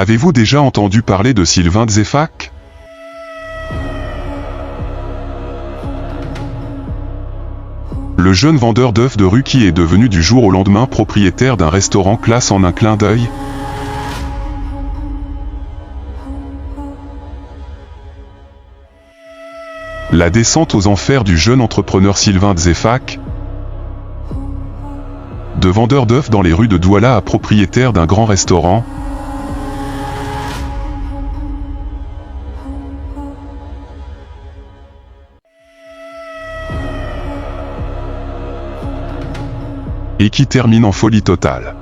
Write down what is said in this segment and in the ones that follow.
Avez-vous déjà entendu parler de Sylvain Dzefak? Le jeune vendeur d'œufs de rue qui est devenu du jour au lendemain propriétaire d'un restaurant classe en un clin d'œil? La descente aux enfers du jeune entrepreneur Sylvain Dzefak, de vendeur d'œufs dans les rues de Douala à propriétaire d'un grand restaurant. Et qui termine en folie totale.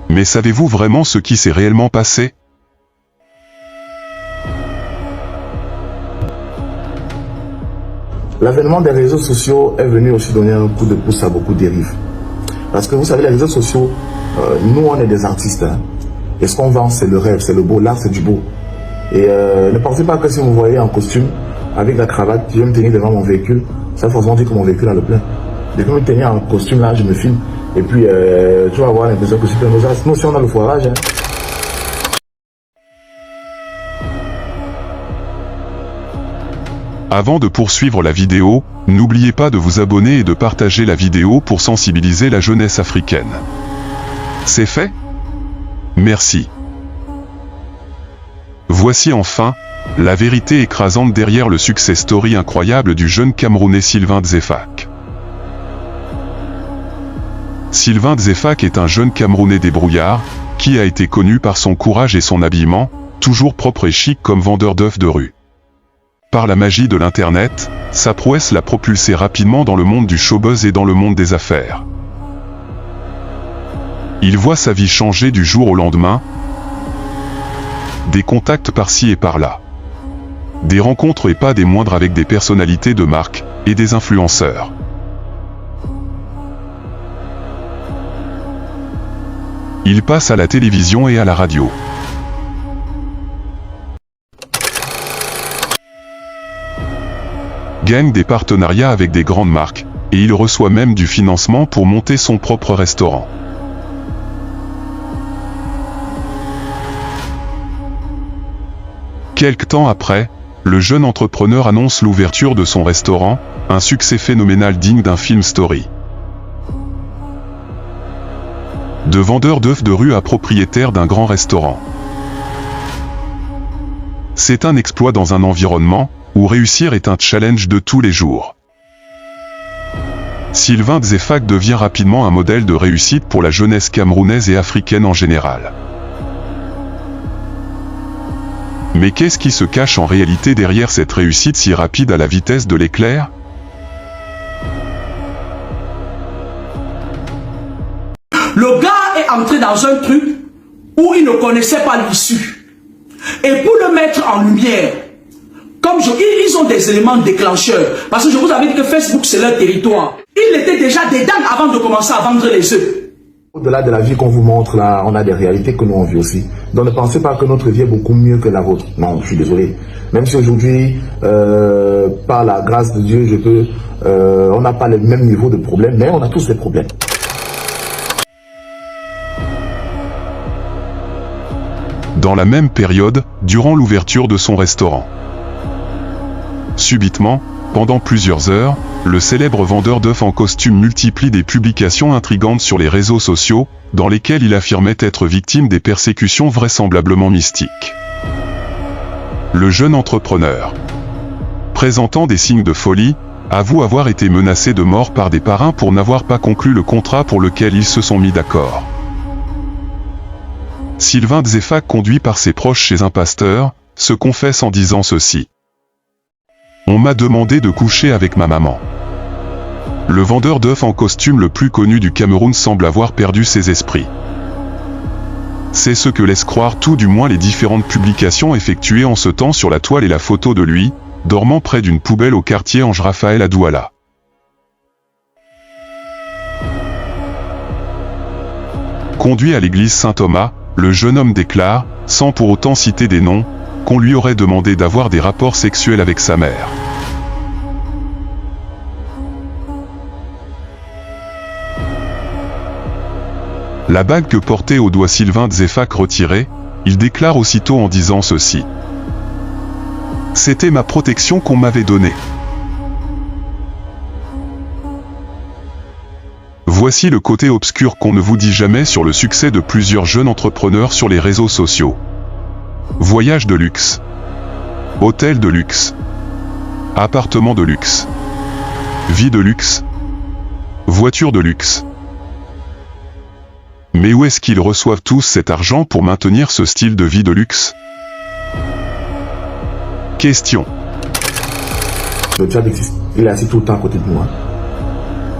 Mais savez-vous vraiment ce qui s'est réellement passé? L'avènement des réseaux sociaux est venu aussi donner un coup de pouce à beaucoup de dérives. Parce que vous savez, les réseaux sociaux, nous on est des artistes. Hein. Et ce qu'on vend, c'est le rêve, c'est le beau, l'art c'est du beau. Et ne pensez pas que si vous me voyez en costume, avec la cravate, je vais me tenir devant mon véhicule, ça forcément dire que mon véhicule a le plein. Dès que je me tenir en costume là, je me filme. Et puis tu vas avoir l'impression que c'est plein de nous aussi on a le foirage. Hein. Avant de poursuivre la vidéo, n'oubliez pas de vous abonner et de partager la vidéo pour sensibiliser la jeunesse africaine. C'est fait? Merci. Voici enfin la vérité écrasante derrière le success story incroyable du jeune Camerounais Sylvain Dzefak. Sylvain Dzefak est un jeune Camerounais débrouillard, qui a été connu par son courage et son habillement, toujours propre et chic comme vendeur d'œufs de rue. Par la magie de l'internet, sa prouesse l'a propulsé rapidement dans le monde du showbuzz et dans le monde des affaires. Il voit sa vie changer du jour au lendemain, des contacts par-ci et par-là. Des rencontres et pas des moindres avec des personnalités de marque et des influenceurs. Il passe à la télévision et à la radio. Gagne des partenariats avec des grandes marques, et il reçoit même du financement pour monter son propre restaurant. Quelque temps après, le jeune entrepreneur annonce l'ouverture de son restaurant, un succès phénoménal digne d'un film story. De vendeur d'œufs de rue à propriétaire d'un grand restaurant. C'est un exploit dans un environnement où réussir est un challenge de tous les jours. Sylvain Dzefak devient rapidement un modèle de réussite pour la jeunesse camerounaise et africaine en général. Mais qu'est-ce qui se cache en réalité derrière cette réussite si rapide à la vitesse de l'éclair? Le gars est entré dans un truc où il ne connaissait pas l'issue. Et pour le mettre en lumière, comme ils ont des éléments déclencheurs, parce que je vous avais dit que Facebook c'est leur territoire. Il était déjà dedans avant de commencer à vendre les œufs. Au-delà de la vie qu'on vous montre là, on a des réalités que nous on vit aussi. Donc ne pensez pas que notre vie est beaucoup mieux que la vôtre. Non, je suis désolé. Même si aujourd'hui, par la grâce de Dieu, on n'a pas le même niveau de problème, mais on a tous des problèmes. Dans la même période, durant l'ouverture de son restaurant. Subitement, pendant plusieurs heures, le célèbre vendeur d'œufs en costume multiplie des publications intrigantes sur les réseaux sociaux, dans lesquelles il affirmait être victime des persécutions vraisemblablement mystiques. Le jeune entrepreneur, présentant des signes de folie, avoue avoir été menacé de mort par des parrains pour n'avoir pas conclu le contrat pour lequel ils se sont mis d'accord. Sylvain Dzefak, conduit par ses proches chez un pasteur, se confesse en disant ceci. On m'a demandé de coucher avec ma maman. Le vendeur d'œufs en costume le plus connu du Cameroun semble avoir perdu ses esprits. C'est ce que laissent croire tout du moins les différentes publications effectuées en ce temps sur la toile et la photo de lui, dormant près d'une poubelle au quartier Ange Raphaël à Douala. Conduit à l'église Saint-Thomas, le jeune homme déclare, sans pour autant citer des noms, qu'on lui aurait demandé d'avoir des rapports sexuels avec sa mère. La bague que portait au doigt Sylvain Dzefak retirée, il déclare aussitôt en disant ceci. C'était ma protection qu'on m'avait donnée. Voici le côté obscur qu'on ne vous dit jamais sur le succès de plusieurs jeunes entrepreneurs sur les réseaux sociaux. Voyage de luxe. Hôtel de luxe. Appartement de luxe. Vie de luxe. Voiture de luxe. Mais où est-ce qu'ils reçoivent tous cet argent pour maintenir ce style de vie de luxe? Question. Le diable existe. Il est assis tout le temps à côté de moi.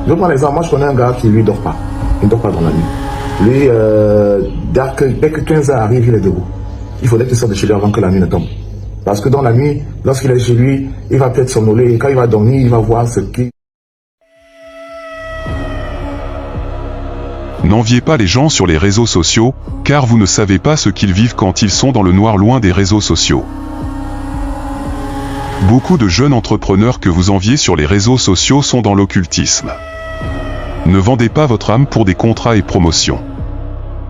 Je prends l'exemple. Moi, je connais un gars qui, lui, dort pas. Il ne dort pas dans la nuit. Lui, dès que 15 heures arrive, il est debout. Il faudrait qu'il sorte de chez lui avant que la nuit ne tombe. Parce que dans la nuit, lorsqu'il est chez lui, il va peut-être somnoler. Et quand il va dormir, il va voir ce qui... N'enviez pas les gens sur les réseaux sociaux, car vous ne savez pas ce qu'ils vivent quand ils sont dans le noir loin des réseaux sociaux. Beaucoup de jeunes entrepreneurs que vous enviez sur les réseaux sociaux sont dans l'occultisme. Ne vendez pas votre âme pour des contrats et promotions.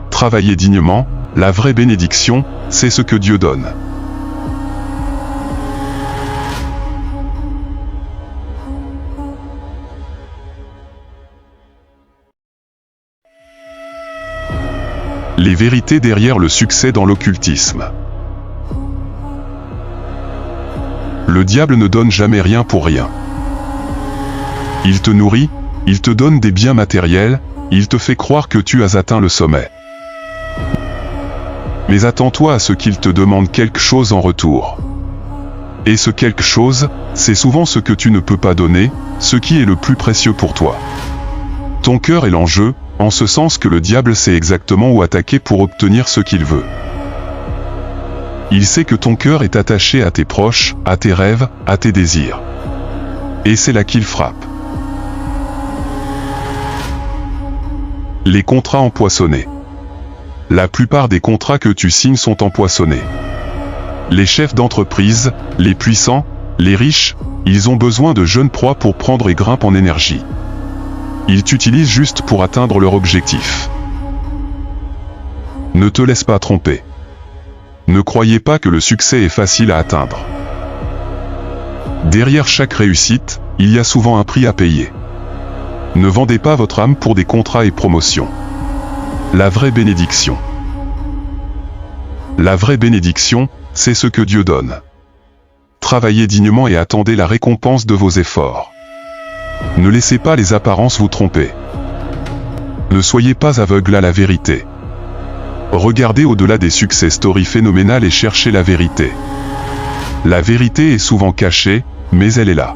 Travaillez dignement, la vraie bénédiction, c'est ce que Dieu donne. Les vérités derrière le succès dans l'occultisme. Le diable ne donne jamais rien pour rien. Il te nourrit, il te donne des biens matériels, il te fait croire que tu as atteint le sommet. Mais attends-toi à ce qu'il te demande quelque chose en retour. Et ce quelque chose, c'est souvent ce que tu ne peux pas donner, ce qui est le plus précieux pour toi. Ton cœur est l'enjeu, en ce sens que le diable sait exactement où attaquer pour obtenir ce qu'il veut. Il sait que ton cœur est attaché à tes proches, à tes rêves, à tes désirs. Et c'est là qu'il frappe. Les contrats empoisonnés. La plupart des contrats que tu signes sont empoisonnés. Les chefs d'entreprise, les puissants, les riches, ils ont besoin de jeunes proies pour prendre et grimpent en énergie. Ils t'utilisent juste pour atteindre leur objectif. Ne te laisse pas tromper. Ne croyez pas que le succès est facile à atteindre. Derrière chaque réussite, il y a souvent un prix à payer. Ne vendez pas votre âme pour des contrats et promotions. La vraie bénédiction. La vraie bénédiction, c'est ce que Dieu donne. Travaillez dignement et attendez la récompense de vos efforts. Ne laissez pas les apparences vous tromper. Ne soyez pas aveugle à la vérité. Regardez au-delà des success stories phénoménales et cherchez la vérité. La vérité est souvent cachée, mais elle est là.